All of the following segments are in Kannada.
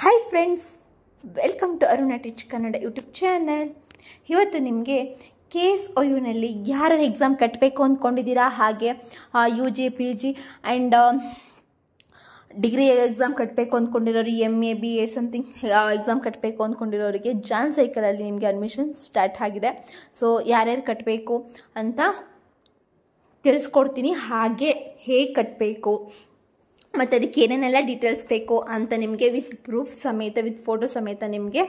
Hi friends, welcome to Aruna teach Kannada YouTube channel. ಇವತ್ತು ನಿಮಗೆ KSOUನಲ್ಲಿ ಯಾರು ಎಕ್ಸಾಮ್ ಕಟ್ಟಬೇಕು ಅಂದ್ಕೊಂಡಿದ್ದೀರಾ, ಹಾಗೆ UG PG and degree exam ಕಟ್ಟಬೇಕು ಅಂದ್ಕೊಂಡಿರೋರು, MA BA ಸಮಥಿಂಗ್ ಎಕ್ಸಾಮ್ ಕಟ್ಟಬೇಕು ಅಂದ್ಕೊಂಡಿರೋರಿಗೆ ಜಾನ್ ಸೈಕಲಲ್ಲಿ ನಿಮಗೆ ಅಡ್ಮಿಷನ್ ಸ್ಟಾರ್ಟ್ ಆಗಿದೆ. ಸೊ ಯಾರ್ಯಾರು ಕಟ್ಟಬೇಕು ಅಂತ ತಿಳಿಸ್ಕೊಡ್ತೀನಿ, ಹಾಗೆ ಹೇಗೆ ಕಟ್ಟಬೇಕು ಮತ್ತು ಅದಕ್ಕೆ ಏನೇನೆಲ್ಲ ಡೀಟೇಲ್ಸ್ ಬೇಕು ಅಂತ ನಿಮಗೆ ವಿತ್ ಪ್ರೂಫ್ ಸಮೇತ, ವಿತ್ ಫೋಟೋ ಸಮೇತ ನಿಮಗೆ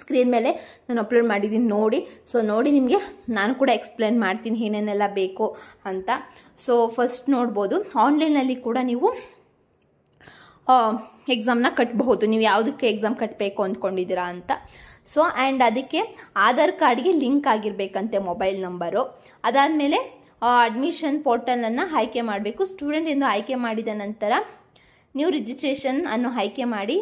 ಸ್ಕ್ರೀನ್ ಮೇಲೆ ನಾನು ಅಪ್ಲೋಡ್ ಮಾಡಿದ್ದೀನಿ ನೋಡಿ. ಸೊ ನೋಡಿ ನಿಮಗೆ ನಾನು ಕೂಡ ಎಕ್ಸ್ಪ್ಲೇನ್ ಮಾಡ್ತೀನಿ ಏನೇನೆಲ್ಲ ಬೇಕು ಅಂತ. ಸೊ ಫಸ್ಟ್ ನೋಡ್ಬೋದು, ಆನ್ಲೈನಲ್ಲಿ ಕೂಡ ನೀವು ಎಕ್ಸಾಮ್ನ ಕಟ್ಟಬಹುದು, ನೀವು ಯಾವುದಕ್ಕೆ ಎಕ್ಸಾಮ್ ಕಟ್ಟಬೇಕು ಅಂದ್ಕೊಂಡಿದ್ದೀರಾ ಅಂತ. ಸೊ ಆ್ಯಂಡ್ ಅದಕ್ಕೆ ಆಧಾರ್ ಕಾರ್ಡ್ಗೆ ಲಿಂಕ್ ಆಗಿರಬೇಕಂತೆ ಮೊಬೈಲ್ ನಂಬರು. ಅದಾದಮೇಲೆ ಅಡ್ಮಿಷನ್ ಪೋರ್ಟಲನ್ನು ಆಯ್ಕೆ ಮಾಡಬೇಕು. ಸ್ಟೂಡೆಂಟ್ ಎಂದು ಆಯ್ಕೆ ಮಾಡಿದ ನಂತರ ನೀವು ರಿಜಿಸ್ಟ್ರೇಷನ್ ಅನ್ನು ಆಯ್ಕೆ ಮಾಡಿ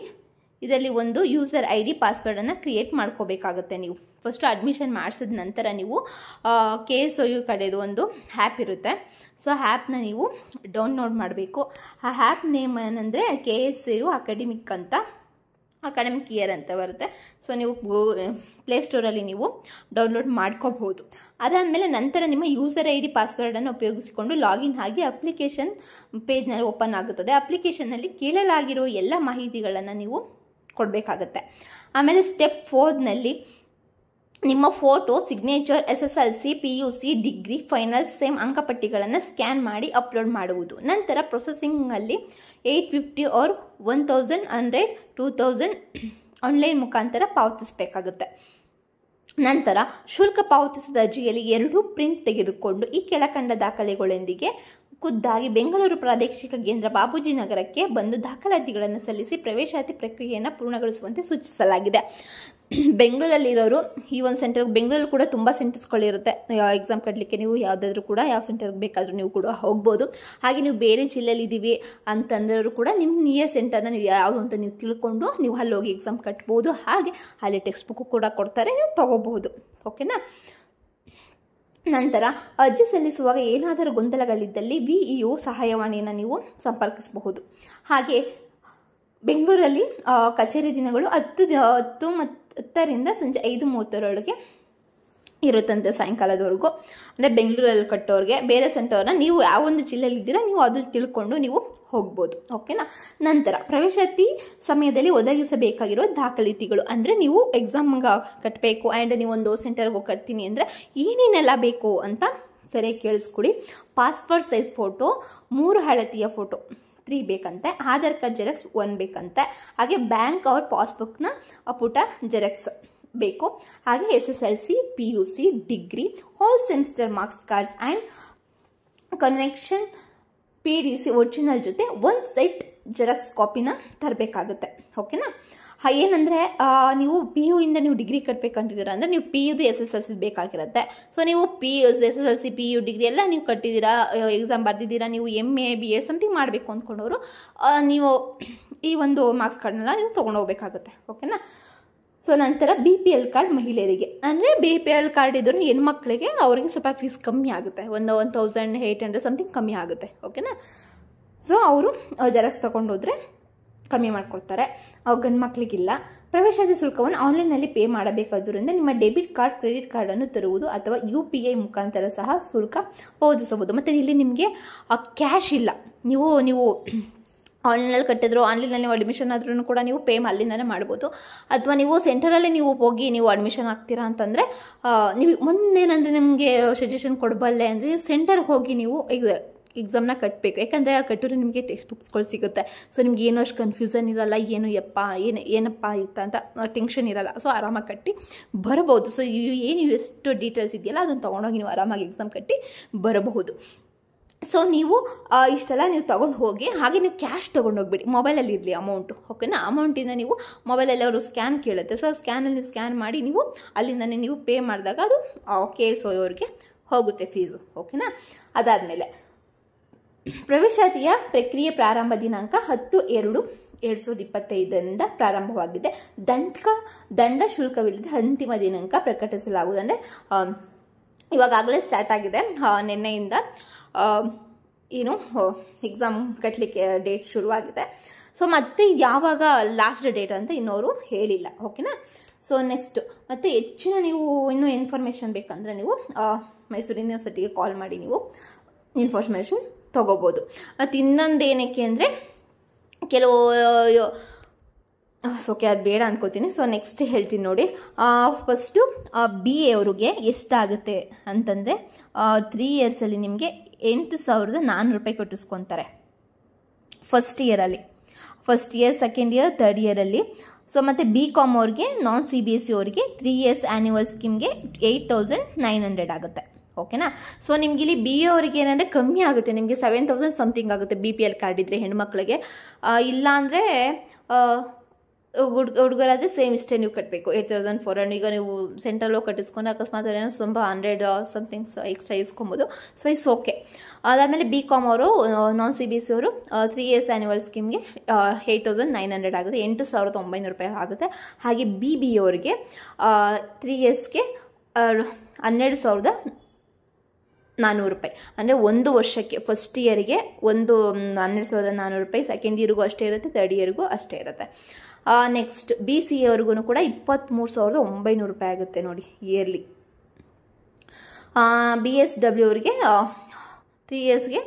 ಇದರಲ್ಲಿ ಒಂದು ಯೂಸರ್ ID ಪಾಸ್ವರ್ಡನ್ನು ಕ್ರಿಯೇಟ್ ಮಾಡ್ಕೋಬೇಕಾಗುತ್ತೆ. ನೀವು ಫಸ್ಟ್ ಅಡ್ಮಿಷನ್ ಮಾಡಿಸಿದ ನಂತರ ನೀವು KSOU ಕಡೆದು ಒಂದು ಆ್ಯಪ್ ಇರುತ್ತೆ. ಸೊ ಆ್ಯಪ್ನ ನೀವು ಡೌನ್ಲೋಡ್ ಮಾಡಬೇಕು. ಆ ಆ್ಯಪ್ ನೇಮ್ ಏನಂದರೆ KSOU ಅಕಾಡೆಮಿಕ್ ಅಂತ, ಅಕಾಡೆಮಿಕ್ ಇಯರ್ ಅಂತ ಬರುತ್ತೆ. ಸೊ ನೀವು ಪ್ಲೇಸ್ಟೋರಲ್ಲಿ ನೀವು ಡೌನ್ಲೋಡ್ ಮಾಡ್ಕೋಬಹುದು. ಅದಾದಮೇಲೆ ನಂತರ ನಿಮ್ಮ ಯೂಸರ್ ID ಪಾಸ್ವರ್ಡನ್ನು ಉಪಯೋಗಿಸಿಕೊಂಡು ಲಾಗಿನ್ ಆಗಿ ಅಪ್ಲಿಕೇಶನ್ ಪೇಜ್ನಲ್ಲಿ ಓಪನ್ ಆಗುತ್ತದೆ. ಅಪ್ಲಿಕೇಶನ್ನಲ್ಲಿ ಕೇಳಲಾಗಿರೋ ಎಲ್ಲ ಮಾಹಿತಿಗಳನ್ನು ನೀವು ಕೊಡಬೇಕಾಗತ್ತೆ. ಆಮೇಲೆ ಸ್ಟೆಪ್ 4ನಲ್ಲಿ ನಿಮ್ಮ photo, signature, SSLC, PUC, degree, final, same ಅಂಕಪಟ್ಟಿಗಳನ್ನು ಸ್ಕ್ಯಾನ್ ಮಾಡಿ ಅಪ್ಲೋಡ್ ಮಾಡುವುದು. ನಂತರ ಪ್ರೊಸೆಸಿಂಗಲ್ಲಿ 850 or 1100, 2000 ಆನ್ಲೈನ್ ಮುಖಾಂತರ ಪಾವತಿಸಬೇಕಾಗುತ್ತೆ. ನಂತರ ಶುಲ್ಕ ಪಾವತಿಸಿದ ಅರ್ಜಿಯಲ್ಲಿ 2 ಪ್ರಿಂಟ್ ತೆಗೆದುಕೊಂಡು ಈ ಕೆಳಕಂಡ ದಾಖಲೆಗಳೊಂದಿಗೆ ಖುದ್ದಾಗಿ ಬೆಂಗಳೂರು ಪ್ರಾದೇಶಿಕ ಕೇಂದ್ರ ಬಾಪೂಜಿ ನಗರಕ್ಕೆ ಬಂದು ದಾಖಲಾತಿಗಳನ್ನು ಸಲ್ಲಿಸಿ ಪ್ರವೇಶಾತಿ ಪ್ರಕ್ರಿಯೆಯನ್ನು ಪೂರ್ಣಗೊಳಿಸುವಂತೆ ಸೂಚಿಸಲಾಗಿದೆ. ಬೆಂಗಳೂರಲ್ಲಿರೋರು ಈ ಒಂದು ಸೆಂಟರ್, ಬೆಂಗಳೂರಲ್ಲಿ ಕೂಡ ತುಂಬ ಸೆಂಟರ್ಸ್ಗಳಿರುತ್ತೆ ಎಕ್ಸಾಮ್ ಕಟ್ಟಲಿಕ್ಕೆ. ನೀವು ಯಾವುದಾದ್ರೂ ಕೂಡ ಯಾವ ಸೆಂಟರ್ಗೆ ಬೇಕಾದರೂ ನೀವು ಕೂಡ ಹೋಗ್ಬೋದು. ಹಾಗೆ ನೀವು ಬೇರೆ ಜಿಲ್ಲೆಯಲ್ಲಿ ಇದ್ದೀವಿ ಅಂತಂದ್ರೂ ಕೂಡ ನಿಮ್ಮ ನಿಯರ್ ಸೆಂಟರ್ನ ನೀವು ಯಾವುದು ಅಂತ ನೀವು ತಿಳ್ಕೊಂಡು ನೀವು ಅಲ್ಲಿ ಹೋಗಿ ಎಕ್ಸಾಮ್ ಕಟ್ಬೋದು. ಹಾಗೆ ಅಲ್ಲಿ ಟೆಕ್ಸ್ಟ್ ಬುಕ್ಕು ಕೂಡ ಕೊಡ್ತಾರೆ, ನೀವು ತಗೋಬಹುದು. ಓಕೆನಾ. ನಂತರ ಅರ್ಜಿ ಸಲ್ಲಿಸುವಾಗ ಏನಾದರೂ ಗೊಂದಲಗಳಿದ್ದಲ್ಲಿ VEO ಸಹಾಯವಾಣಿಯನ್ನು ನೀವು ಸಂಪರ್ಕಿಸಬಹುದು. ಹಾಗೆ ಬೆಂಗಳೂರಲ್ಲಿ ಕಚೇರಿ ದಿನಗಳು 10ರಿಂದ ಸಂಜೆ 5:30 ಇರುತ್ತಂತೆ, ಸಾಯಂಕಾಲದವರೆಗೂ. ಅಂದರೆ ಬೆಂಗಳೂರಲ್ಲಿ ಕಟ್ಟೋರಿಗೆ, ಬೇರೆ ಸೆಂಟರ್ನ ನೀವು ಯಾವ ಒಂದು ಜಿಲ್ಲೆಯಲ್ಲಿ ಇದ್ದೀರಾ ನೀವು ಅದ್ರಲ್ಲಿ ತಿಳ್ಕೊಂಡು ನೀವು ಹೋಗ್ಬೋದು. ಓಕೆನಾ. ನಂತರ ಪ್ರವೇಶಾತಿ ಸಮಯದಲ್ಲಿ ಒದಗಿಸಬೇಕಾಗಿರುವ ದಾಖಲಾತಿಗಳು, ಅಂದರೆ ನೀವು ಎಕ್ಸಾಮ್ಗೆ ಕಟ್ಟಬೇಕು ಆ್ಯಂಡ್ ನೀವು ಒಂದು ಸೆಂಟರ್ಗೆ ಹೋಗಿ ಕಟ್ತೀನಿ ಅಂದರೆ ಏನೇನೆಲ್ಲ ಬೇಕು ಅಂತ ಸರಿಯಾಗಿ ಕೇಳಿಸ್ಕೊಡಿ. ಪಾಸ್ಪೋರ್ಟ್ ಸೈಜ್ ಫೋಟೋ 3 ಅಳತೆಯ ಫೋಟೋ 3 ಬೇಕಂತೆ. ಆಧಾರ್ ಕಾರ್ಡ್ ಜೆರಾಕ್ಸ್ 1 ಬೇಕಂತೆ. ಹಾಗೆ ಬ್ಯಾಂಕ್ ಅವ್ರ ಪಾಸ್ಬುಕ್ನ ಪುಟ ಜೆರಾಕ್ಸ್ ಬೇಕು. ಹಾಗೆ SSLC, PUC, degree, all semester marks cards and convection PDC original ಜೊತೆ 1 ಸೆಟ್ ಜೆರಾಕ್ಸ್ ಕಾಪಿನ ತರಬೇಕಾಗುತ್ತೆ. ಓಕೆನಾ. ಏನಂದರೆ ನೀವು PU ಇಂದ ನೀವು ಡಿಗ್ರಿ ಕಟ್ಟಬೇಕಂತಿದ್ದೀರಾ ಅಂದರೆ ನೀವು PUದು SSLC ಬೇಕಾಗಿರುತ್ತೆ. ಸೊ ನೀವು SSLC, PU, ಡಿಗ್ರಿ ಎಲ್ಲ ನೀವು ಕಟ್ಟಿದ್ದೀರಾ, ಎಕ್ಸಾಮ್ ಬರೆದಿದ್ದೀರಾ, ನೀವು MA BA ಸಮಥಿಂಗ್ ಮಾಡಬೇಕು ಅಂದ್ಕೊಂಡವರು ನೀವು ಈ ಒಂದು ಮಾರ್ಕ್ಸ್ ಕಾರ್ಡ್ನೆಲ್ಲ ನೀವು ತೊಗೊಂಡೋಗ್ಬೇಕಾಗುತ್ತೆ. ಓಕೆನಾ. ಸೊ ನಂತರ BPL ಕಾರ್ಡ್ ಮಹಿಳೆಯರಿಗೆ, ಅಂದರೆ BPL ಕಾರ್ಡ್ ಇದ್ದರೂ ಹೆಣ್ಮಕ್ಳಿಗೆ ಅವರಿಗೆ ಸ್ವಲ್ಪ ಫೀಸ್ ಕಮ್ಮಿ ಆಗುತ್ತೆ, 1800 ಸಮಥಿಂಗ್ ಕಮ್ಮಿ ಆಗುತ್ತೆ. ಓಕೆನಾ. ಸೊ ಅವರು ಜೆರಾಕ್ಸ್ ತೊಗೊಂಡೋದ್ರೆ ಕಮ್ಮಿ ಮಾಡಿಕೊಡ್ತಾರೆ, ಗಂಡು ಮಕ್ಕಳಿಗಿಲ್ಲ. ಪ್ರವೇಶಾತಿ ಶುಲ್ಕವನ್ನು ಆನ್ಲೈನ್ನಲ್ಲಿ ಪೇ ಮಾಡಬೇಕಾದ್ರಿಂದ ನಿಮ್ಮ ಡೆಬಿಟ್ ಕಾರ್ಡ್, ಕ್ರೆಡಿಟ್ ಕಾರ್ಡನ್ನು ತರುವುದು ಅಥವಾ UPI ಮುಖಾಂತರ ಸಹ ಶುಲ್ಕ ಪಾವತಿಸಬಹುದು. ಮತ್ತು ಇಲ್ಲಿ ನಿಮಗೆ ಕ್ಯಾಶ್ ಇಲ್ಲ, ನೀವು ಆನ್ಲೈನಲ್ಲಿ ಕಟ್ಟಿದ್ರು, ಆನ್ಲೈನಲ್ಲಿ ಅಡ್ಮಿಷನ್ ಆದ್ರೂ ಕೂಡ ನೀವು ಪೇ ಅಲ್ಲಿಂದನೇ ಮಾಡ್ಬೋದು. ಅಥವಾ ನೀವು ಸೆಂಟರಲ್ಲಿ ನೀವು ಹೋಗಿ ನೀವು ಅಡ್ಮಿಷನ್ ಆಗ್ತೀರಾ ಅಂತಂದರೆ ನೀವು ಮುಂದೇನಂದರೆ ನಿಮಗೆ ಸಜೆಷನ್ ಕೊಡಬಲ್ಲೆ ಅಂದರೆ ಸೆಂಟರ್ಗೆ ಹೋಗಿ ನೀವು ಎಕ್ಸಾಮ್ನ ಕಟ್ಟಬೇಕು. ಯಾಕಂದರೆ ಕಟ್ಟಿದ್ರೆ ನಿಮಗೆ ಟೆಕ್ಸ್ಟ್ ಬುಕ್ಸ್ಗಳು ಸಿಗುತ್ತೆ. ಸೊ ನಿಮ್ಗೆ ಏನೋ ಅಷ್ಟು ಕನ್ಫ್ಯೂಷನ್ ಇರಲ್ಲ, ಏನಪ್ಪ ಇತ್ತ ಅಂತ ಟೆನ್ಷನ್ ಇರಲ್ಲ. ಸೊ ಆರಾಮಾಗಿ ಕಟ್ಟಿ ಬರಬಹುದು. ಸೊ ಎಷ್ಟು ಡೀಟೇಲ್ಸ್ ಇದೆಯಲ್ಲ ಅದನ್ನು ತೊಗೊಂಡೋಗಿ ನೀವು ಆರಾಮಾಗಿ ಎಕ್ಸಾಮ್ ಕಟ್ಟಿ ಬರಬಹುದು. ಸೊ ನೀವು ಇಷ್ಟೆಲ್ಲ ನೀವು ತೊಗೊಂಡು ಹೋಗಿ, ಹಾಗೆ ನೀವು ಕ್ಯಾಶ್ ತೊಗೊಂಡೋಗ್ಬಿಡಿ, ಮೊಬೈಲಲ್ಲಿ ಇರಲಿ ಅಮೌಂಟು. ಓಕೆನಾ. ಅಮೌಂಟಿಂದ ನೀವು ಮೊಬೈಲಲ್ಲಿ ಅವರು ಸ್ಕ್ಯಾನ್ ಕೇಳುತ್ತೆ. ಸೊ ಸ್ಕ್ಯಾನಲ್ಲಿ ನೀವು ಸ್ಕ್ಯಾನ್ ಮಾಡಿ ನೀವು ಅಲ್ಲಿಂದನೇ ನೀವು ಪೇ ಮಾಡಿದಾಗ ಅದು KSOU ಅವ್ರಿಗೆ ಹೋಗುತ್ತೆ ಫೀಸು. ಓಕೆನಾ. ಅದಾದಮೇಲೆ ಪ್ರವೇಶಾತಿಯ ಪ್ರಕ್ರಿಯೆ ಪ್ರಾರಂಭ ದಿನಾಂಕ 10/2/2025 ಪ್ರಾರಂಭವಾಗಿದೆ. ದಂಡ ಶುಲ್ಕವಿಲ್ಲದೆ ಅಂತಿಮ ದಿನಾಂಕ ಪ್ರಕಟಿಸಲಾಗುವುದು. ಅಂದರೆ ಇವಾಗಲೇ ಸ್ಟಾರ್ಟ್ ಆಗಿದೆ, ನಿನ್ನೆಯಿಂದ ಏನು ಎಕ್ಸಾಮ್ ಕಟ್ಟಲಿಕ್ಕೆ ಡೇಟ್ ಶುರುವಾಗಿದೆ. ಸೊ ಮತ್ತೆ ಯಾವಾಗ ಲಾಸ್ಟ್ ಡೇಟ್ ಅಂತ ಇನ್ನೋರು ಹೇಳಿಲ್ಲ. ಓಕೆನಾ. ಸೊ ನೆಕ್ಸ್ಟ್ ಮತ್ತೆ ಹೆಚ್ಚಿನ ನೀವು ಇನ್ನೂ ಇನ್ಫಾರ್ಮೇಷನ್ ಬೇಕಂದರೆ ನೀವು ಮೈಸೂರು ಯೂನಿವರ್ಸಿಟಿಗೆ ಕಾಲ್ ಮಾಡಿ ನೀವು ಇನ್ಫಾರ್ಮೇಷನ್ ತೊಗೋಬೋದು. ಮತ್ತು ಇನ್ನೊಂದು ಏನಕ್ಕೆ ಅಂದರೆ ಕೆಲವು ಓಕೆ ಅದು ಬೇಡ ಅಂದ್ಕೋತೀನಿ. ಸೊ ನೆಕ್ಸ್ಟ್ ಹೇಳ್ತೀನಿ ನೋಡಿ. ಫಸ್ಟು BA ಅವ್ರಿಗೆ ಎಷ್ಟಾಗುತ್ತೆ ಅಂತಂದರೆ 3 ಇಯರ್ಸಲ್ಲಿ ನಿಮಗೆ 8,400 ರೂಪಾಯಿ ಕಟ್ಟಿಸ್ಕೊತಾರೆ ಫಸ್ಟ್ ಇಯರಲ್ಲಿ. First year, second year, third ಇಯರಲ್ಲಿ. ಸೊ ಮತ್ತು BCom ಅವ್ರಿಗೆ ನಾನ್ CBSE ಅವ್ರಿಗೆ 3 ಇಯರ್ಸ್ ಆ್ಯನ್ಯುವಲ್ ಸ್ಕೀಮ್ಗೆ 8,900 ಆಗುತ್ತೆ. ಓಕೆನಾ. ಸೊ ನಿಮ್ಗೆ ಇಲ್ಲಿ BA ಅವರಿಗೆ ಏನಂದರೆ ಕಮ್ಮಿ ಆಗುತ್ತೆ, ನಿಮಗೆ 7,000 ಸಮಥಿಂಗ್ ಆಗುತ್ತೆ BPL ಕಾರ್ಡ್ ಇದ್ದರೆ ಹೆಣ್ಮಕ್ಳಿಗೆ. ಇಲ್ಲ ಅಂದರೆ ಹುಡುಗರಾದರೆ ಸೇಮ್ ಇಷ್ಟೇ ನೀವು ಕಟ್ಟಬೇಕು 8,400. ಈಗ ನೀವು ಸೆಂಟ್ರಲ್ಲೋ ಕಟ್ಟಿಸ್ಕೊಂಡು ಅಕಸ್ಮಾತ್ ಏನೋ ಸ್ವಲ್ಪ 100 ಸಮಥಿಂಗ್ ಎಕ್ಸ್ಟ್ರಾ ಇಸ್ಕೊಬೋದು. So it's okay. ಅದಾದಮೇಲೆ BCom ಅವರು ನಾನ್ CBSE ಅವರು 3 ಇಯರ್ಸ್ ಆ್ಯನ್ಯುವಲ್ ಸ್ಕೀಮ್ಗೆ 8,900 ಆಗುತ್ತೆ, 8,900 ರೂಪಾಯಿ ಆಗುತ್ತೆ. ಹಾಗೆ BBA ಅವರಿಗೆ 3 ಇಯರ್ಸ್ಗೆ 12,400 ರೂಪಾಯಿ, ಅಂದರೆ ಒಂದು ವರ್ಷಕ್ಕೆ ಫಸ್ಟ್ ಇಯರ್ಗೆ 12,400 ರೂಪಾಯಿ, ಸೆಕೆಂಡ್ ಇಯರ್ಗೂ ಅಷ್ಟೇ ಇರುತ್ತೆ, ಥರ್ಡ್ ಇಯರ್ಗೂ ಅಷ್ಟೇ ಇರುತ್ತೆ. ನೆಕ್ಸ್ಟ್ BCA ಅವ್ರಿಗೂ ಕೂಡ 23,900 ರೂಪಾಯಿ ಆಗುತ್ತೆ ನೋಡಿ ಇಯರ್ಲಿ. BSW ಅವರಿಗೆ 3 ಇಯರ್ಸ್ಗೆ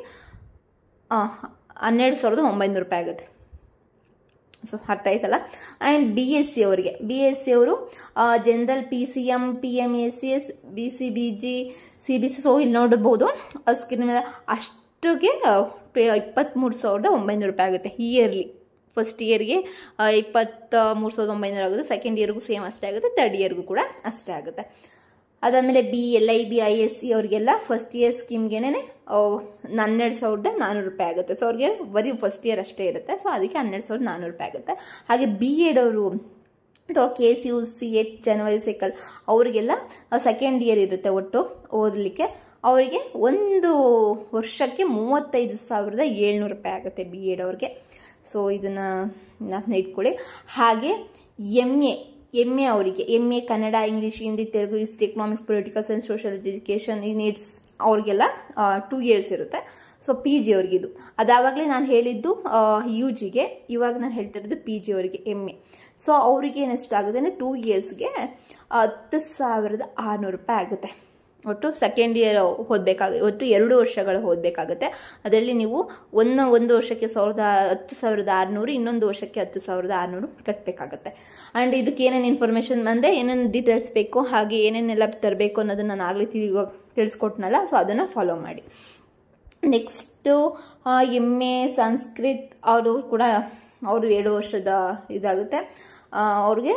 12,900 ರೂಪಾಯಿ ಆಗುತ್ತೆ. ಸೊ ಅರ್ಥ ಆಯ್ತಲ್ಲ. ಆ್ಯಂಡ್ BSc ಅವರಿಗೆ, BSc ಅವರು general PCM, PMACS, BCBG, CBC. So ಇಲ್ಲಿ ನೋಡಬಹುದು ಸ್ಕ್ರೀನ್ ಮೇಲೆ ಅಷ್ಟಿಗೆ 23,900 ರೂಪಾಯಿ ಆಗುತ್ತೆ ಇಯರ್ಲಿ. ಫಸ್ಟ್ ಇಯರ್ಗೆ 23,900 ಆಗುತ್ತೆ, ಸೆಕೆಂಡ್ ಇಯರ್ಗೂ ಸೇಮ್ ಅಷ್ಟೇ ಆಗುತ್ತೆ, ಥರ್ಡ್ ಇಯರ್ಗೂ ಕೂಡ ಅಷ್ಟೇ ಆಗುತ್ತೆ. ಅದಾದಮೇಲೆ LIB, ISC ಅವರಿಗೆಲ್ಲ ಫಸ್ಟ್ ಇಯರ್ ಸ್ಕೀಮ್ಗೆನೇ 12,400 ರೂಪಾಯಿ ಆಗುತ್ತೆ. ಸೊ ಅವ್ರಿಗೆ ಬರೀ ಫಸ್ಟ್ ಇಯರ್ ಅಷ್ಟೇ ಇರುತ್ತೆ. ಸೊ ಅದಕ್ಕೆ 12,400 ರೂಪಾಯಿ ಆಗುತ್ತೆ. ಹಾಗೆ B.Ed ಅವರು ಅಥವಾ KCU, CET, ಜನವರಿ ಸೈಕಲ್ ಅವರಿಗೆಲ್ಲ ಸೆಕೆಂಡ್ ಇಯರ್ ಇರುತ್ತೆ ಒಟ್ಟು ಓದಲಿಕ್ಕೆ. ಅವರಿಗೆ ಒಂದು ವರ್ಷಕ್ಕೆ 35,700 ರೂಪಾಯಿ ಆಗುತ್ತೆ B.Ed ಅವ್ರಿಗೆ. ಸೊ ಇದನ್ನು ಇಟ್ಕೊಳ್ಳಿ. ಹಾಗೆ MA ಅವರಿಗೆ MA Kannada, English, Hindi, Telugu, history, economics, political science, social education ಈ ನೀಡ್ಸ್ ಅವ್ರಿಗೆಲ್ಲ 2 ಇಯರ್ಸ್ ಇರುತ್ತೆ. ಸೊ PG ಅವ್ರಿಗೆ ಇದು ಅದಾವಾಗಲೇ ನಾನು ಹೇಳಿದ್ದು UGಗೆ, ಇವಾಗ ನಾನು ಹೇಳ್ತಿರೋದು PG ಅವರಿಗೆ MA. ಸೊ ಅವರಿಗೆ ಏನೆಷ್ಟಾಗುತ್ತೆ ಅಂದರೆ 2 ಇಯರ್ಸ್ಗೆ 10,600 ರೂಪಾಯಿ ಆಗುತ್ತೆ. ಒಟ್ಟು ಸೆಕೆಂಡ್ ಇಯರ್ ಓದಬೇಕಾಗುತ್ತೆ, ಒಟ್ಟು 2 ವರ್ಷಗಳು ಓದಬೇಕಾಗುತ್ತೆ. ಅದರಲ್ಲಿ ನೀವು ಒಂದು ವರ್ಷಕ್ಕೆ 10,600, ಇನ್ನೊಂದು ವರ್ಷಕ್ಕೆ 10,600 ಕಟ್ಟಬೇಕಾಗತ್ತೆ. ಆ್ಯಂಡ್ ಇದಕ್ಕೆ ಏನೇನು ಇನ್ಫಾರ್ಮೇಷನ್ ಅಂದರೆ ಏನೇನು ಡೀಟೇಲ್ಸ್ ಬೇಕು, ಹಾಗೆ ಏನೇನೆಲ್ಲ ತರಬೇಕು ಅನ್ನೋದನ್ನು ನಾನು ಆಗಲೇ ತಿಳಿಸ್ಕೊಟ್ನಲ್ಲ. ಸೊ ಅದನ್ನು ಫಾಲೋ ಮಾಡಿ. ನೆಕ್ಸ್ಟು MA ಸಂಸ್ಕೃತ್ ಅವರು ಕೂಡ ಅವರು 2 ವರ್ಷದ ಇದಾಗುತ್ತೆ, ಅವ್ರಿಗೆ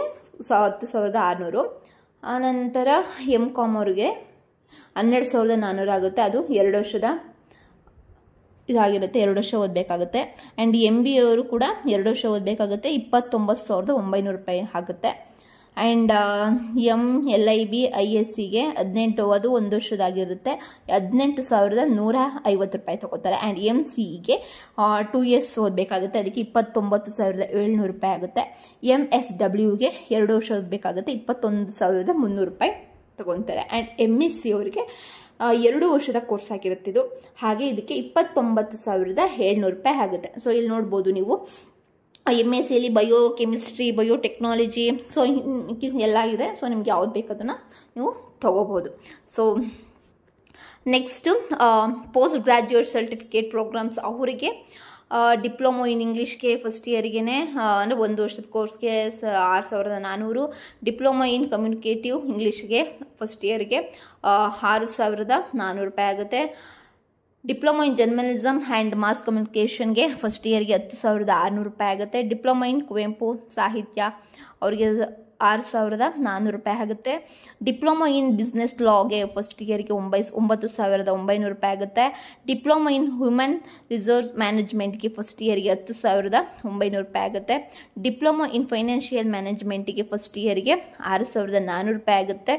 10,600. ಆನಂತರ MCom ಅವ್ರಿಗೆ 12,400 ಆಗುತ್ತೆ, ಅದು 2 ವರ್ಷದ ಇದಾಗಿರುತ್ತೆ, 2 ವರ್ಷ ಓದಬೇಕಾಗುತ್ತೆ. ಆ್ಯಂಡ್ MBA ಅವರು ಕೂಡ 2 ವರ್ಷ ಓದಬೇಕಾಗುತ್ತೆ, 29,900 ರೂಪಾಯಿ ಆಗುತ್ತೆ. ಆ್ಯಂಡ್ LIB, ISCಗೆ 18, ಅದು 1 ವರ್ಷದಾಗಿರುತ್ತೆ, 18,150 ರೂಪಾಯಿ ತಗೋತಾರೆ. ಆ್ಯಂಡ್ MCEಗೆ 2 ಇಯರ್ಸ್ ಓದಬೇಕಾಗುತ್ತೆ, ಅದಕ್ಕೆ 29,700 ರೂಪಾಯಿ ಆಗುತ್ತೆ. MSWಗೆ 2 ವರ್ಷ ಓದಬೇಕಾಗುತ್ತೆ, 21,300 ರೂಪಾಯಿ ತಗೊತಾರೆ. ಆ್ಯಂಡ್ MSc ಅವರಿಗೆ 2 ವರ್ಷದ ಕೋರ್ಸ್ ಆಗಿರುತ್ತೆ ಇದು. ಹಾಗೆ ಇದಕ್ಕೆ 29,700 ರೂಪಾಯಿ ಆಗುತ್ತೆ. ಸೊ ಇಲ್ಲಿ ನೋಡ್ಬೋದು ನೀವು MScಯಲ್ಲಿ ಬಯೋ ಕೆಮಿಸ್ಟ್ರಿ, ಬಯೋಟೆಕ್ನಾಲಜಿ, ಸೊ ಎಲ್ಲ ಇದೆ. ಸೊ ನಿಮ್ಗೆ ಯಾವ್ದು ಬೇಕದನ್ನು ನೀವು ತಗೋಬೋದು. So next post graduate certificate programmes ಅವರಿಗೆ ಡಿಪ್ಲೊಮೊ ಇನ್ ಇಂಗ್ಲೀಷ್ಗೆ ಫಸ್ಟ್ ಇಯರ್ಗೆ ಅಂದರೆ 1 ವರ್ಷದ ಕೋರ್ಸ್ಗೆ 6,400. ಡಿಪ್ಲೊಮೊ ಇನ್ ಕಮ್ಯುನಿಕೇಟಿವ್ ಇಂಗ್ಲೀಷ್ಗೆ ಫಸ್ಟ್ ಇಯರ್ಗೆ 6,400 ರೂಪಾಯಿ ಆಗುತ್ತೆ. Diploma in journalism and mass ಕಮ್ಯುನಿಕೇಷನ್ಗೆ ಫಸ್ಟ್ ಇಯರ್ಗೆ 10,600 ರೂಪಾಯಿ ಆಗುತ್ತೆ. ಡಿಪ್ಲೊಮೊ ಇನ್ ಕುವೆಂಪು ಸಾಹಿತ್ಯ ಅವರಿಗೆ 6,400 ರೂಪಾಯಿ ಆಗುತ್ತೆ. ಡಿಪ್ಲೊಮೊ ಇನ್ ಬಿಸ್ನೆಸ್ ಲಾಗೆ ಫಸ್ಟ್ ಇಯರ್ಗೆ 9,900 ರೂಪಾಯಿ ಆಗುತ್ತೆ. ಡಿಪ್ಲೊಮೊ ಇನ್ ಹ್ಯೂಮನ್ ರಿಸೋರ್ಸ್ ಮ್ಯಾನೇಜ್ಮೆಂಟ್ಗೆ ಫಸ್ಟ್ ಇಯರ್ಗೆ 10,900 ರೂಪಾಯಿ ಆಗುತ್ತೆ. ಡಿಪ್ಲೊಮೊ ಇನ್ ಫೈನಾನ್ಷಿಯಲ್ ಮ್ಯಾನೇಜ್ಮೆಂಟಿಗೆ ಫಸ್ಟ್ ಇಯರ್ಗೆ 6,400 ರೂಪಾಯಿ ಆಗುತ್ತೆ.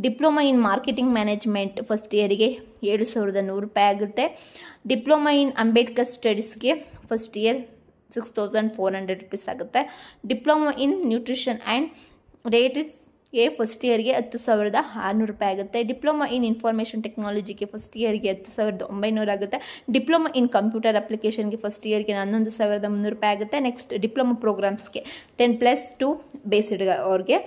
Diploma in marketing management first ಇಯರ್ಗೆ 7,100 ರೂಪಾಯಿ ಆಗುತ್ತೆ. ಡಿಪ್ಲೊಮೊ ಇನ್ ಅಂಬೇಡ್ಕರ್ ಸ್ಟಡೀಸ್ಗೆ ಫಸ್ಟ್ ಇಯರ್ 6,400 ರೂಪೀಸ್ ಆಗುತ್ತೆ. Diploma in nutrition and dietetics first ಇಯರ್ಗೆ 10,600 ರೂಪಾಯಿ ಆಗುತ್ತೆ. ಡಿಪ್ಲೊಮಾ ಇನ್ ಇನ್ಫಾರ್ಮೇಷನ್ ಟೆಕ್ನಾಲಜಿಗೆ ಫಸ್ಟ್ ಇಯರ್ಗೆ 10,900 ಆಗುತ್ತೆ. ಡಿಪ್ಲೊಮಾ ಇನ್ ಕಂಪ್ಯೂಟರ್ ಅಪ್ಲಿಕೇಶನ್ಗೆ ಫಸ್ಟ್ ಇಯರ್ಗೆ 11,300 ರೂಪಾಯಿ ಆಗುತ್ತೆ. ನೆಕ್ಸ್ಟ್ ಡಿಪ್ಲೊಮಾ ಪ್ರೋಗ್ರಾಮ್ಸ್ಗೆ 10+2 ಬೇಸ್ಡ್ ಅವ್ರಿಗೆ.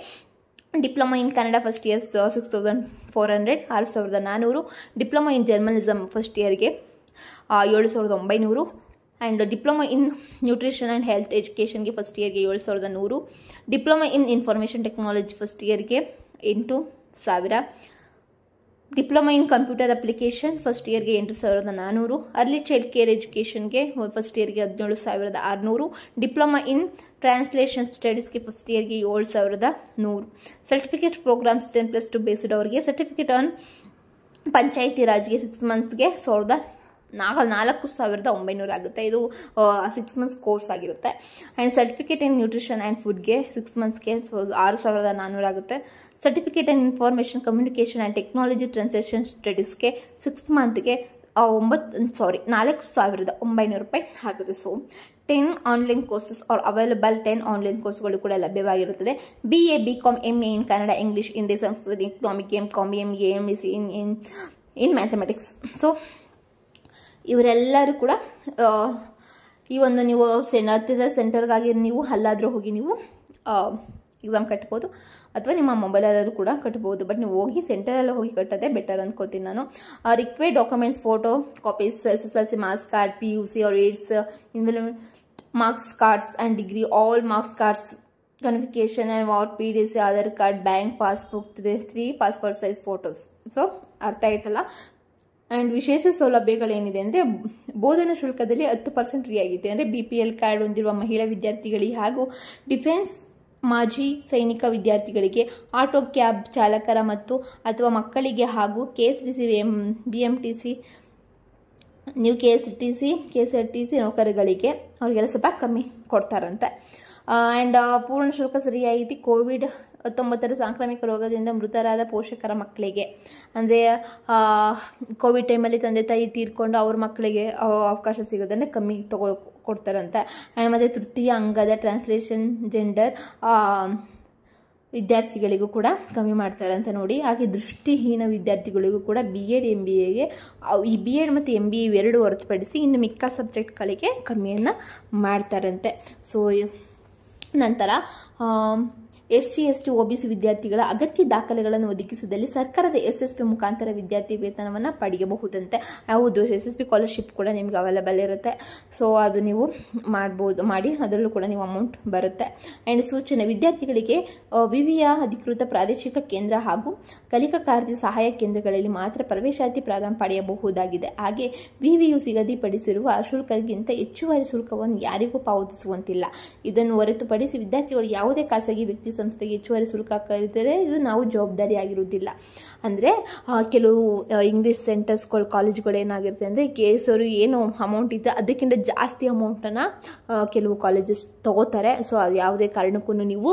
Diploma in Kannada first year 6,400 6,400. Diploma in journalism first ಇಯರ್ಗೆ 7,900. And diploma in nutrition and health ಎಜುಕೇಷನ್ಗೆ ಫಸ್ಟ್ ಇಯರ್ಗೆ 7,100. Diploma in information technology first ಇಯರ್ಗೆ 8,000. Diploma in computer application first ಇಯರ್ಗೆ 8,400. ಅರ್ಲಿ ಚೈಲ್ಡ್ ಕೇರ್ ಎಜುಕೇಷನ್ಗೆ ಫಸ್ಟ್ ಇಯರ್ಗೆ 17,600. ಡಿಪ್ಲೊಮಾ ಇನ್ ಟ್ರಾನ್ಸ್ಲೇಷನ್ ಸ್ಟಡೀಸ್ಗೆ ಫಸ್ಟ್ ಇಯರ್ಗೆ 7,100. ಸರ್ಟಿಫಿಕೇಟ್ ಪ್ರೋಗ್ರಾಮ್ಸ್ 10+2 ಬೇಸ್ಡ್ ಅವರಿಗೆ. ಸರ್ಟಿಫಿಕೇಟ್ ಆನ್ ಪಂಚಾಯಿತಿ ರಾಜ್ಗೆ 6 ಮಂತ್ಸ್ಗೆ 4,900 ಆಗುತ್ತೆ. ಇದು 6 ಮಂತ್ಸ್ ಕೋರ್ಸ್ ಆಗಿರುತ್ತೆ. And certificate in nutrition and ಫುಡ್ಗೆ 6 ಮಂತ್ಸ್ಗೆ 6,400 ಆಗುತ್ತೆ. Certificate in information communication and technology translation ಸ್ಟಡೀಸ್ಗೆ 6 ಮಂತ್ಗೆ 4,900 ರೂಪಾಯಿ ಆಗುತ್ತೆ. So 10 online courses are available. 10 online ಕೋರ್ಸ್ಗಳು ಕೂಡ ಲಭ್ಯವಾಗಿರುತ್ತದೆ. BA, BCom, MA in Kannada, English, Hindi, Sanskrit, economic, MCom, MA, MSc in mathematics. So ಇವರೆಲ್ಲರೂ ಕೂಡ ಈ ಒಂದು ನೀವು ಹತ್ತಿರದ ಸೆಂಟರ್ಗಾಗಿ ನೀವು ಅಲ್ಲಾದರೂ ಹೋಗಿ ನೀವು ಎಕ್ಸಾಮ್ ಕಟ್ಬೋದು, ಅಥವಾ ನಿಮ್ಮ ಮೊಬೈಲಲ್ಲೂ ಕೂಡ ಕಟ್ಬೋದು. ಬಟ್ ನೀವು ಹೋಗಿ ಸೆಂಟರಲ್ಲಿ ಹೋಗಿ ಕಟ್ಟೋದೇ ಬೆಟರ್ ಅಂದ್ಕೋತೀನಿ ನಾನು. Required documents, photo copies, SSLC marks card, PUC or 8 marks cards and degree, all marks cards, convocation and or PDC, Aadhaar card, bank passbook, 3 passport size photos. So ಅರ್ಥ ಆಯ್ತಲ್ಲ. ಆ್ಯಂಡ್ ವಿಶೇಷ ಸೌಲಭ್ಯಗಳೇನಿದೆ ಅಂದರೆ ಬೋಧನಾ ಶುಲ್ಕದಲ್ಲಿ 10% ರಿಯಾಯಿತಿ. ಅಂದರೆ BPL ಕಾರ್ಡ್ ಹೊಂದಿರುವ ಮಹಿಳಾ ವಿದ್ಯಾರ್ಥಿಗಳಿಗೆ ಹಾಗೂ ಡಿಫೆನ್ಸ್ ಮಾಜಿ ಸೈನಿಕ ವಿದ್ಯಾರ್ಥಿಗಳಿಗೆ, ಆಟೋ ಕ್ಯಾಬ್ ಚಾಲಕರ ಮತ್ತು ಅಥವಾ ಮಕ್ಕಳಿಗೆ ಹಾಗೂ KSRTC, BMTC, ನೀವು KSRTC ನೌಕರರಿಗೆ ಅವರಿಗೆಲ್ಲ ಸ್ವಲ್ಪ ಕಮ್ಮಿ ಕೊಡ್ತಾರಂತೆ. ಆ್ಯಂಡ್ ಪೂರ್ಣ ಶುಲ್ಕ ರಿಯಾಯಿತಿ COVID-19 ಸಾಂಕ್ರಾಮಿಕ ರೋಗದಿಂದ ಮೃತರಾದ ಪೋಷಕರ ಮಕ್ಕಳಿಗೆ. ಅಂದರೆ ಕೋವಿಡ್ ಟೈಮಲ್ಲಿ ತಂದೆ ತಾಯಿ ತೀರ್ಕೊಂಡು ಅವ್ರ ಮಕ್ಕಳಿಗೆ ಅವಕಾಶ ಸಿಗೋದನ್ನೇ ಕಮ್ಮಿ ಕೊಡ್ತಾರಂತೆ. ಆ್ಯಂಡ್ ಮತ್ತು ತೃತೀಯ ಅಂಗದ ಟ್ರಾನ್ಸ್ಲೇಷನ್ ಜೆಂಡರ್ ವಿದ್ಯಾರ್ಥಿಗಳಿಗೂ ಕೂಡ ಕಮ್ಮಿ ಮಾಡ್ತಾರೆ ಅಂತ ನೋಡಿ. ಹಾಗೆ ದೃಷ್ಟಿಹೀನ ವಿದ್ಯಾರ್ಥಿಗಳಿಗೂ ಕೂಡ BEd MBAಗೆ ಈ BEd ಮತ್ತು MBA ಇವೆರಡು ಹೊರತುಪಡಿಸಿ ಇನ್ನು ಮಿಕ್ಕ ಸಬ್ಜೆಕ್ಟ್ಗಳಿಗೆ ಕಮ್ಮಿಯನ್ನು ಮಾಡ್ತಾರಂತೆ. ಸೊ ನಂತರ SC ST OBC ವಿದ್ಯಾರ್ಥಿಗಳ ಅಗತ್ಯ ದಾಖಲೆಗಳನ್ನು ಒದಗಿಸಿದಲ್ಲಿ ಸರ್ಕಾರದ SSP ಮುಖಾಂತರ ವಿದ್ಯಾರ್ಥಿ ವೇತನವನ್ನು ಪಡೆಯಬಹುದಂತೆ. ಹೌದು, SSP ಸ್ಕಾಲರ್ಶಿಪ್ ಕೂಡ ನಿಮ್ಗೆ ಅವೈಲೇಬಲ್ ಇರುತ್ತೆ. ಸೊ ಅದು ನೀವು ಮಾಡಿ ಅದರಲ್ಲೂ ಕೂಡ ನೀವು ಅಮೌಂಟ್ ಬರುತ್ತೆ. ಆ್ಯಂಡ್ ಸೂಚನೆ, ವಿದ್ಯಾರ್ಥಿಗಳಿಗೆ ವಿವಿಯ ಅಧಿಕೃತ ಪ್ರಾದೇಶಿಕ ಕೇಂದ್ರ ಹಾಗೂ ಕಲಿಕಾ ಕಾರ್ಯ ಸಹಾಯ ಕೇಂದ್ರಗಳಲ್ಲಿ ಮಾತ್ರ ಪ್ರವೇಶಾತಿ ಪ್ರಾರಂಭ ಪಡೆಯಬಹುದಾಗಿದೆ. ಹಾಗೆ ವಿವಿಯು ನಿಗದಿಪಡಿಸಿರುವ ಶುಲ್ಕಕ್ಕಿಂತ ಹೆಚ್ಚುವರಿ ಶುಲ್ಕವನ್ನು ಯಾರಿಗೂ ಪಾವತಿಸುವಂತಿಲ್ಲ. ಇದನ್ನು ಹೊರತುಪಡಿಸಿ ವಿದ್ಯಾರ್ಥಿಗಳು ಯಾವುದೇ ಖಾಸಗಿ ವ್ಯಕ್ತಿ ಸಂಸ್ಥೆಗೆ ಹೆಚ್ಚುವರಿ ಶುಲ್ಕ ಹಾಕಿದರೆ ಇದು ನಾವು ಜವಾಬ್ದಾರಿಯಾಗಿರುವುದಿಲ್ಲ. ಅಂದರೆ ಕೆಲವು ಇಂಗ್ಲೀಷ್ ಸೆಂಟರ್ಸ್ಗಳು ಕಾಲೇಜ್ಗಳು ಏನಾಗಿರುತ್ತೆ ಅಂದರೆ ಕೇಸರು ಏನು ಅಮೌಂಟ್ ಇದೆ ಅದಕ್ಕಿಂತ ಜಾಸ್ತಿ ಅಮೌಂಟನ್ನು ಕೆಲವು ಕಾಲೇಜಸ್ ತಗೋತಾರೆ. ಸೊ ಅದು ಯಾವುದೇ ಕಾರಣಕ್ಕೂ ನೀವು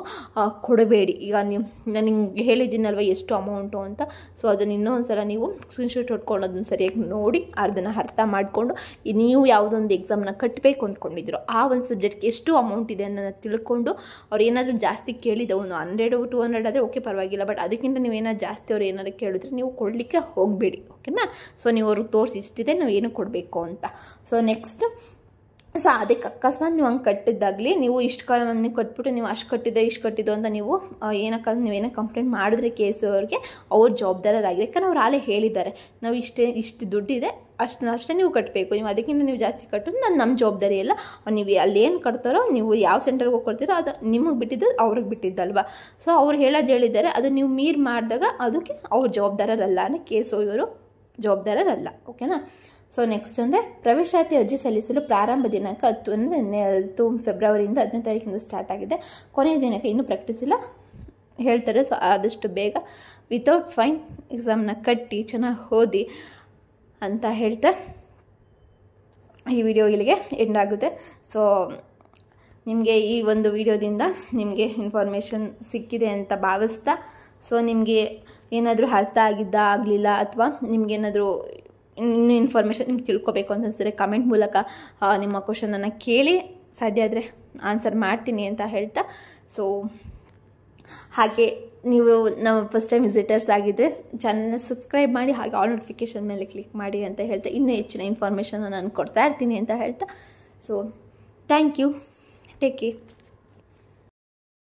ಕೊಡಬೇಡಿ. ಈಗ ನಾನು ನಿಮ್ಗೆ ಹೇಳಿದ್ದೀನಲ್ವ ಎಷ್ಟು ಅಮೌಂಟು ಅಂತ. ಸೊ ಅದನ್ನು ಇನ್ನೊಂದ್ಸಲ ನೀವು ಸ್ಕ್ರೀನ್ಶಾಟ್ ಹೊಡ್ಕೊಂಡು ಅದನ್ನು ಸರಿಯಾಗಿ ನೋಡಿ ಅದನ್ನು ಅರ್ಥ ಮಾಡಿಕೊಂಡು ನೀವು ಯಾವುದೊಂದು ಎಕ್ಸಾಮ್ನ ಕಟ್ಟಬೇಕು ಅಂದ್ಕೊಂಡಿದ್ರು ಆ ಒಂದು ಸಬ್ಜೆಕ್ಟ್ಗೆ ಎಷ್ಟು ಅಮೌಂಟ್ ಇದೆ ಅನ್ನೋದನ್ನು ತಿಳ್ಕೊಂಡು ಅವ್ರು ಏನಾದರೂ ಜಾಸ್ತಿ ಕೇಳಿದ ಒಂದು 100-200 ಆದರೆ ಓಕೆ ಪರವಾಗಿಲ್ಲ. ಬಟ್ ಅದಕ್ಕಿಂತ ನೀವೇನಾದ್ರು ಜಾಸ್ತಿ ಅವ್ರು ಏನಾದ್ರು ಕೇಳಿದ್ರೆ ನೀವು ಕೊಡಲಿಕ್ಕೆ ಹೋಗಬೇಡಿ, ಓಕೆನಾ. ಸೊ ನೀವು ಅವ್ರಿಗೆ ತೋರಿಸಿ ಇಷ್ಟಿದೆ ನಾವು ಏನು ಕೊಡಬೇಕು ಅಂತ. ಸೊ ನೆಕ್ಸ್ಟ್, ಸೊ ಅದಕ್ಕೆ ಅಕಸ್ಮಾತ್ ನೀವು ಹಂಗೆ ಕಟ್ಟಿದ್ದಾಗಲಿ ನೀವು ಇಷ್ಟು ಕಟ್ಬಿಟ್ಟು ನೀವು ಅಷ್ಟು ಕಟ್ಟಿದ್ದೋ ಅಂತ ನೀವು ನೀವೇನೋ ಕಂಪ್ಲೇಂಟ್ ಮಾಡಿದ್ರೆ ಕೇಸವ್ರಿಗೆ ಅವ್ರ ಜವಾಬ್ದಾರರಾಗಿದೆ. ಯಾಕಂದ್ರೆ ಅವ್ರು ಆಲೇ ಹೇಳಿದ್ದಾರೆ ನಾವು ಇಷ್ಟು ದುಡ್ಡಿದೆ ಅಷ್ಟೇ ನೀವು ಕಟ್ಟಬೇಕು, ನೀವು ಅದಕ್ಕಿಂತ ನೀವು ಜಾಸ್ತಿ ಕಟ್ಟೋದು ನಮ್ಮ ಜವಾಬ್ದಾರಿ ಎಲ್ಲ. ನೀವು ಅಲ್ಲೇನು ಕಟ್ತಾರೋ ನೀವು ಯಾವ ಸೆಂಟರ್ಗೆ ಹೋಗಿ ಕೊಡ್ತೀರೋ ಅದು ನಿಮಗೆ ಬಿಟ್ಟಿದ್ದು ಅವ್ರಿಗೆ ಬಿಟ್ಟಿದ್ದಲ್ವ. ಸೊ ಅವ್ರು ಹೇಳಿದ್ದಾರೆ ಅದು ನೀವು ಮೀರ್ ಮಾಡಿದಾಗ ಅದಕ್ಕೆ ಅವ್ರ ಜವಾಬ್ದಾರರಲ್ಲ, ಅಂದರೆ ಕೇಸೋರು ಜವಾಬ್ದಾರರಲ್ಲ, ಓಕೆನಾ. ಸೊ ನೆಕ್ಸ್ಟ್ ಅಂದರೆ ಪ್ರವೇಶಾತಿ ಅರ್ಜಿ ಸಲ್ಲಿಸಲು ಪ್ರಾರಂಭ ದಿನಾಂಕ 10 ಫೆಬ್ರವರಿಯಿಂದ 15 ತಾರೀಕಿಂದ ಸ್ಟಾರ್ಟ್ ಆಗಿದೆ. ಕೊನೆಯ ದಿನಾಂಕ ಇನ್ನೂ ಪ್ರಕಟಿಸಿಲ್ಲ ಹೇಳ್ತಾರೆ. ಸೊ ಆದಷ್ಟು ಬೇಗ ವಿತೌಟ್ ಫೈನ್ ಎಕ್ಸಾಮ್ನ ಕಟ್ಟಿ ಚೆನ್ನಾಗಿ ಓದಿ ಅಂತ ಹೇಳ್ತಾ ಈ ವಿಡಿಯೋ ಇಲ್ಲಿಗೆ ಎಂಡ್ ಆಗುತ್ತೆ. ಸೊ ನಿಮಗೆ ಈ ಒಂದು ವಿಡಿಯೋದಿಂದ ನಿಮಗೆ ಇನ್ಫಾರ್ಮೇಷನ್ ಸಿಕ್ಕಿದೆ ಅಂತ ಭಾವಿಸ್ತಾ, ಸೊ ನಿಮಗೆ ಏನಾದರೂ ಅರ್ಥ ಆಗಲಿಲ್ಲ ಅಥವಾ ನಿಮಗೇನಾದರೂ ಇನ್ನೂ ಇನ್ಫಾರ್ಮೇಷನ್ ನಿಮ್ಗೆ ತಿಳ್ಕೊಬೇಕು ಅಂತ ಅನಿಸಿದ್ರೆ ಕಮೆಂಟ್ ಮೂಲಕ ನಿಮ್ಮ ಕ್ವಶನನ್ನು ಕೇಳಿ, ಸಾಧ್ಯ ಆದರೆ ಆನ್ಸರ್ ಮಾಡ್ತೀನಿ ಅಂತ ಹೇಳ್ತಾ. ಸೊ ಹಾಗೆ ನೀವು ನಮ್ಮ ಫಸ್ಟ್ ಟೈಮ್ ವಿಸಿಟರ್ಸ್ ಆಗಿದ್ದರೆ ಚಾನಲ್ನ ಸಬ್ಸ್ಕ್ರೈಬ್ ಮಾಡಿ, ಹಾಗೆ ಆಲ್ ನೋಟಿಫಿಕೇಷನ್ ಮೇಲೆ ಕ್ಲಿಕ್ ಮಾಡಿ ಅಂತ ಹೇಳ್ತಾ ಇನ್ನೂ ಹೆಚ್ಚಿನ ಇನ್ಫಾರ್ಮೇಷನ್ ನಾನು ಕೊಡ್ತಾ ಇರ್ತೀನಿ ಅಂತ ಹೇಳ್ತಾ, so thank you, take care.